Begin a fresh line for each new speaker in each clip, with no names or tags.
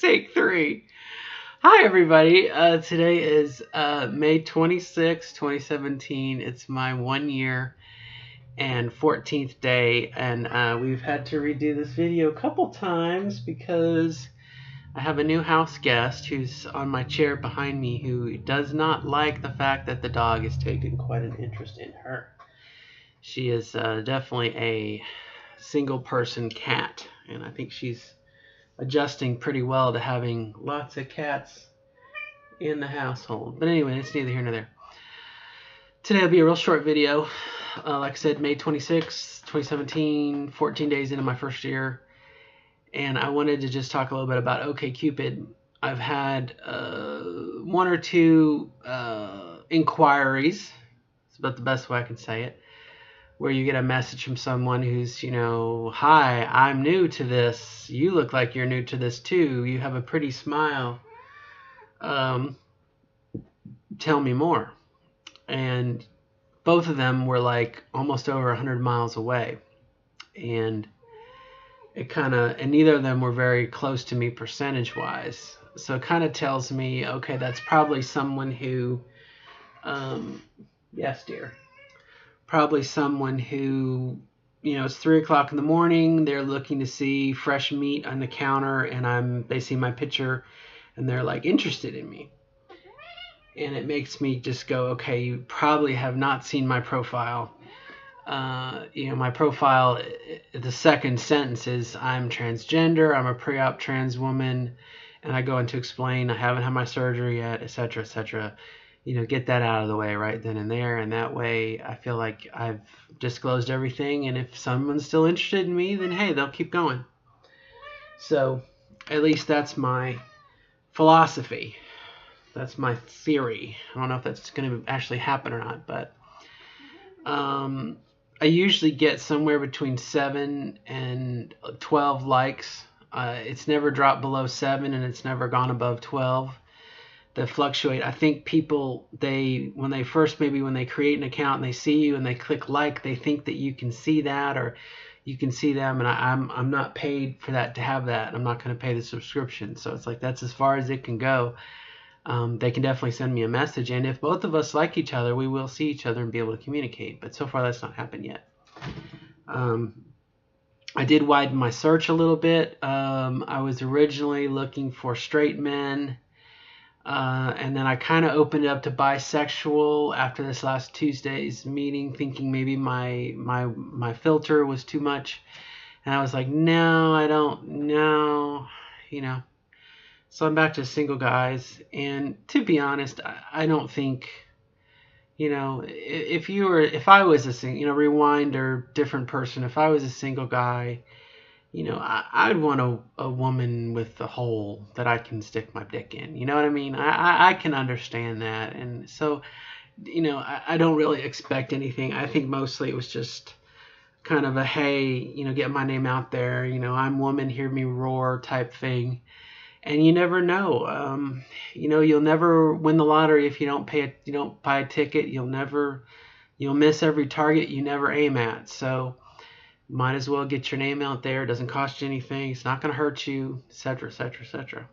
Take three. Hi, everybody. Today is May 26, 2017. It's my 1 year and 14th day, and we've had to redo this video a couple times because I have a new house guest who's on my chair behind me who does not like the fact that the dog has taken quite an interest in her. She is definitely a single person cat, and I think she's adjusting pretty well to having lots of cats in the household. But anyway, it's neither here nor there. Today will be a real short video. Like I said, May 26, 2017, 14 days into my first year. And I wanted to just talk a little bit about OkCupid. I've had one or two inquiries. It's about the best way I can say it. Where you get a message from someone who's, hi, I'm new to this. You look like you're new to this too. You have a pretty smile. Tell me more. And both of them were like almost over 100 miles away. And and neither of them were very close to me percentage wise. So it kind of tells me, okay, that's probably someone who, yes, dear. Probably someone who, it's 3 o'clock in the morning. They're looking to see fresh meat on the counter, and they see my picture, and they're like interested in me. And it makes me just go, okay, you probably have not seen my profile. My profile, the second sentence is I'm transgender. I'm a pre-op trans woman, and I go into explain I haven't had my surgery yet, etc., etc. Get that out of the way right then and there, and that way I feel like I've disclosed everything, and if someone's still interested in me, then hey, they'll keep going. So at least that's my philosophy. That's my theory. I don't know if that's going to actually happen or not, but I usually get somewhere between 7 and 12 likes. It's never dropped below 7, and it's never gone above 12. They fluctuate. I think people, when they create an account and they see you and they click like, they think that you can see that or you can see them, and I'm not paid for that to have that. I'm not going to pay the subscription, so it's like that's as far as it can go. They can definitely send me a message, and if both of us like each other, we will see each other and be able to communicate, but so far that's not happened yet. I did widen my search a little bit. I was originally looking for straight men, and then I kind of opened it up to bisexual after this last Tuesday's meeting, thinking maybe my filter was too much, and I was like, no, I don't know, So I'm back to single guys, and to be honest, I don't think, if I was a single, rewind or different person, if I was a single guy, I'd want a woman with a hole that I can stick my dick in. You know what I mean? I can understand that, and so, I don't really expect anything. I think mostly it was just kind of a hey, get my name out there. I'm woman, hear me roar type thing. And you never know. You'll never win the lottery if you don't buy a ticket. You'll miss every target you never aim at. So might as well get your name out there. It doesn't cost you anything. It's not going to hurt you, etc., etc., etc.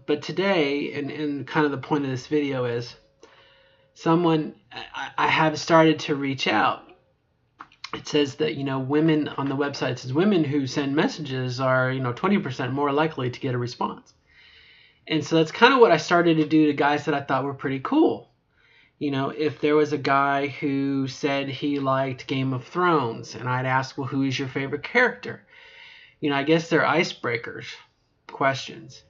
But today, and kind of the point of this video is, I have started to reach out. It says that, women on the website, it says women who send messages are, 20% more likely to get a response. And so that's kind of what I started to do to guys that I thought were pretty cool. If there was a guy who said he liked Game of Thrones, and I'd ask, well, who is your favorite character? I guess they're icebreakers questions.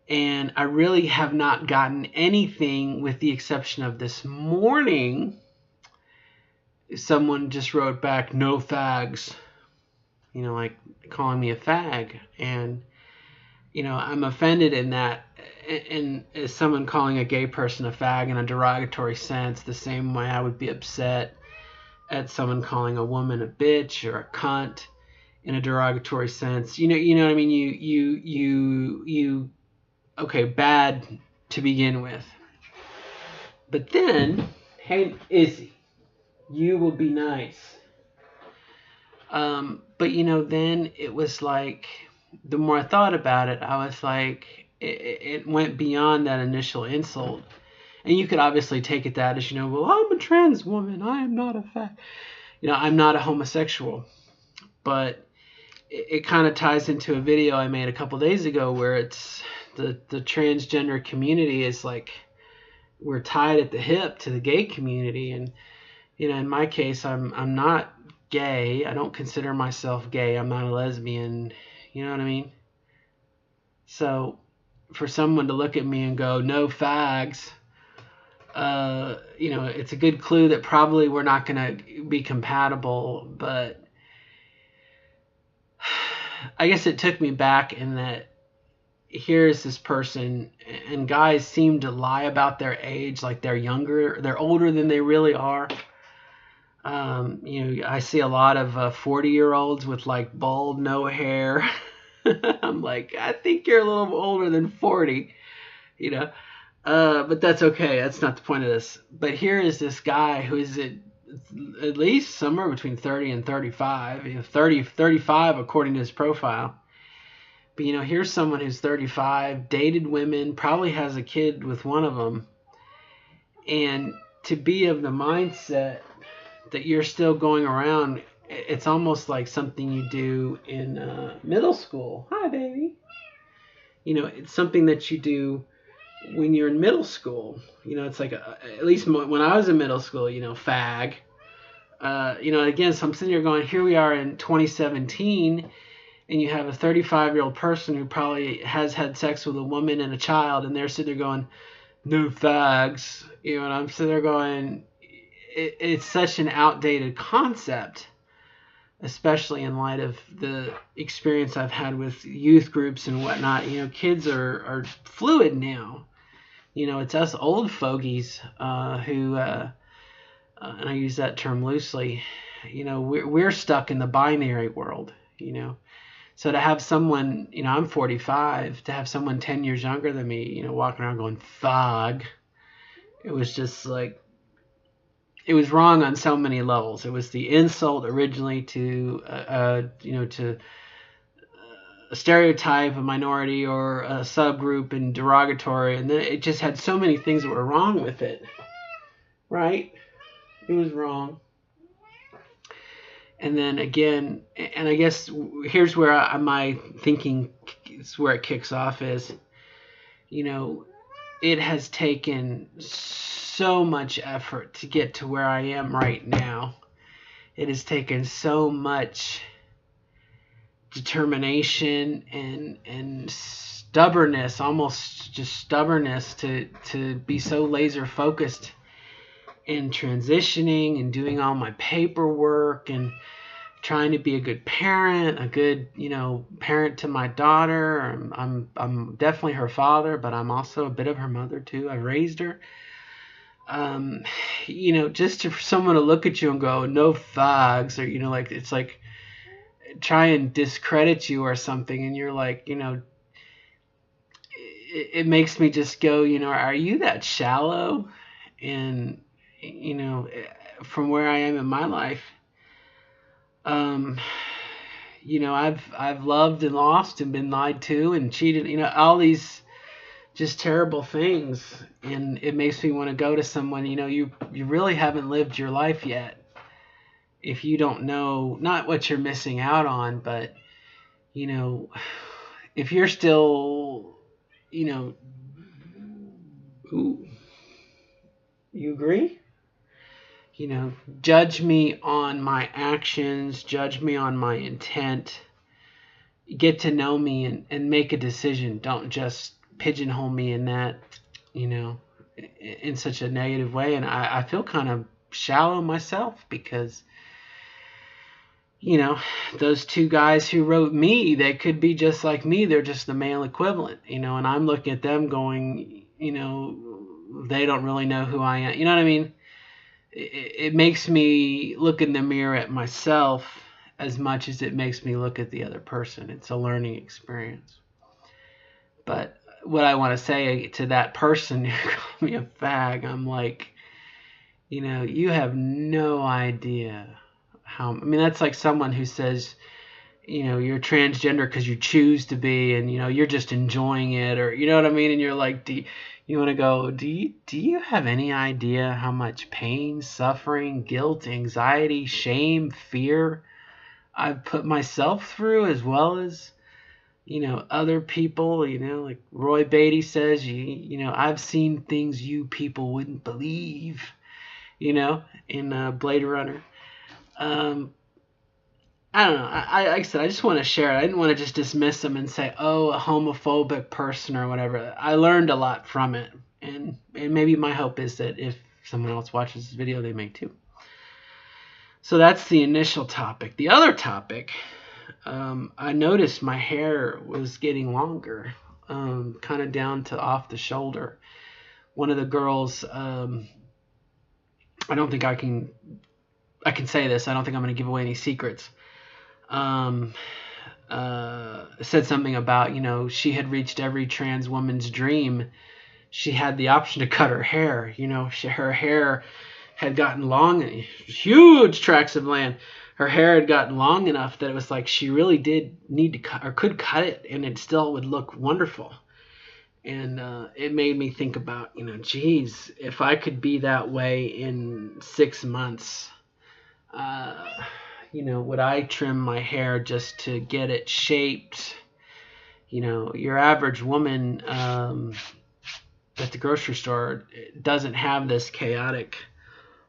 And I really have not gotten anything with the exception of this morning. Someone just wrote back, no fags, like calling me a fag. And, I'm offended in that. And as someone calling a gay person a fag in a derogatory sense, the same way I would be upset at someone calling a woman a bitch or a cunt in a derogatory sense. You know what I mean? Okay, bad to begin with. But then, hey, Izzy, you will be nice. But then it was like, the more I thought about it, I was like, it went beyond that initial insult. And you could obviously take it that as, well, I'm a trans woman. I am not a I'm not a homosexual. But it kind of ties into a video I made a couple days ago where it's the transgender community is like, we're tied at the hip to the gay community. And, in my case, I'm not gay. I don't consider myself gay. I'm not a lesbian. You know what I mean? So for someone to look at me and go, no fags, it's a good clue that probably we're not going to be compatible. But I guess it took me back in that here's this person, and guys seem to lie about their age, like they're older than they really are. I see a lot of 40-year-olds with like bald, no hair. I'm like, I think you're a little older than 40, but that's okay. That's not the point of this. But here is this guy who is at least somewhere between 30 and 35, 35 according to his profile. But here's someone who's 35, dated women, probably has a kid with one of them, and to be of the mindset that you're still going around, it's almost like something you do in middle school. Hi, baby. It's something that you do when you're in middle school. It's like, at least when I was in middle school, fag. Again, so I'm sitting here going, here we are in 2017, and you have a 35-year-old person who probably has had sex with a woman and a child, and they're sitting there going, no fags. And I'm sitting there going, it's such an outdated concept, especially in light of the experience I've had with youth groups and whatnot. Kids are fluid now. It's us old fogies who, and I use that term loosely, we're stuck in the binary world, So to have someone, I'm 45, to have someone 10 years younger than me, walking around going, fog, it was just like, it was wrong on so many levels. It was the insult originally to, to a stereotype, a minority, or a subgroup, and derogatory. And then it just had so many things that were wrong with it. Right? It was wrong. And then again, and I guess here's where my thinking is where it kicks off is, it has taken so much effort to get to where I am right now. It has taken so much determination and stubbornness, almost just stubbornness, to be so laser focused in transitioning and doing all my paperwork and trying to be a good parent, a good, parent to my daughter. I'm definitely her father, but I'm also a bit of her mother too. I raised her. Just for someone to look at you and go, no fags, or, like, it's like try and discredit you or something. And you're like, it makes me just go, are you that shallow? And, from where I am in my life, I've loved and lost and been lied to and cheated, all these just terrible things. And it makes me want to go to someone, you really haven't lived your life yet. If you don't know, not what you're missing out on, but, if you're still, ooh, you agree? Judge me on my actions, judge me on my intent, get to know me and make a decision. Don't just pigeonhole me in that, in such a negative way. And I feel kind of shallow myself because, those two guys who wrote me, they could be just like me. They're just the male equivalent, and I'm looking at them going, they don't really know who I am. You know what I mean? It makes me look in the mirror at myself as much as it makes me look at the other person. It's a learning experience. But what I want to say to that person who called me a fag, I'm like, you have no idea how. I mean, that's like someone who says, you're transgender because you choose to be, and you're just enjoying it, or you know what I mean, and you're like, you want to go, do you have any idea how much pain, suffering, guilt, anxiety, shame, fear I've put myself through, as well as other people? Like Roy Beatty says, I've seen things you people wouldn't believe, in Blade Runner. I don't know. Like I said, I just want to share it. I didn't want to just dismiss them and say, oh, a homophobic person or whatever. I learned a lot from it. And maybe my hope is that if someone else watches this video, they may too. So that's the initial topic. The other topic, I noticed my hair was getting longer, kind of down to off the shoulder. One of the girls, I don't think I can say this. I don't think I'm going to give away any secrets. Said something about, she had reached every trans woman's dream. She had the option to cut her hair. Her hair had gotten long, huge tracts of land. Her hair had gotten long enough that it was like she really did need to cut, or could cut it, and it still would look wonderful. And it made me think about, geez, if I could be that way in 6 months, would I trim my hair just to get it shaped? Your average woman at the grocery store doesn't have this chaotic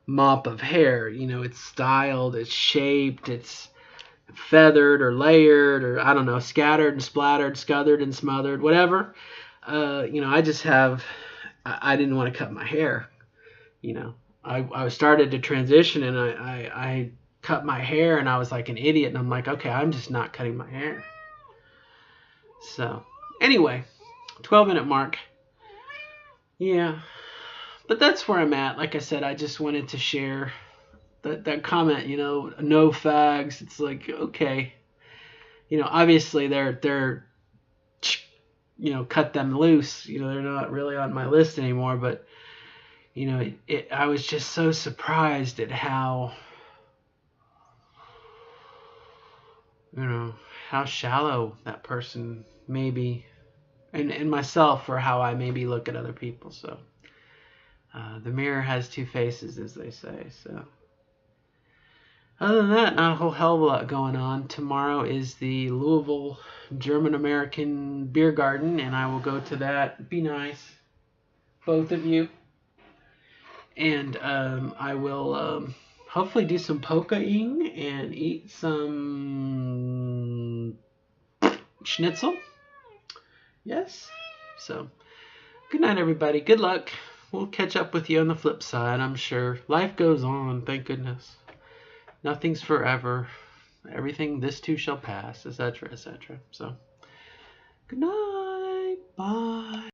mop of hair. It's styled, it's shaped, it's feathered or layered, or I don't know, scattered and splattered, smothered and smothered, whatever. I just have, I didn't want to cut my hair. I started to transition, and I cut my hair, and I was like an idiot, and I'm like, okay, I'm just not cutting my hair. So anyway, 12-minute mark. Yeah, but that's where I'm at. Like I said, I just wanted to share that comment, no fags. It's like, okay, obviously they're cut them loose. They're not really on my list anymore, but I was just so surprised at how how shallow that person may be, and myself, or how I maybe look at other people. So the mirror has two faces, as they say. So other than that, not a whole hell of a lot going on. Tomorrow is the Louisville German-American Beer Garden, and I will go to that. Be nice, both of you. And I will hopefully do some polka-ing and eat some schnitzel. Yes. So, good night, everybody. Good luck. We'll catch up with you on the flip side, I'm sure. Life goes on, thank goodness. Nothing's forever. Everything, this too shall pass, etc., etc. So, good night. Bye.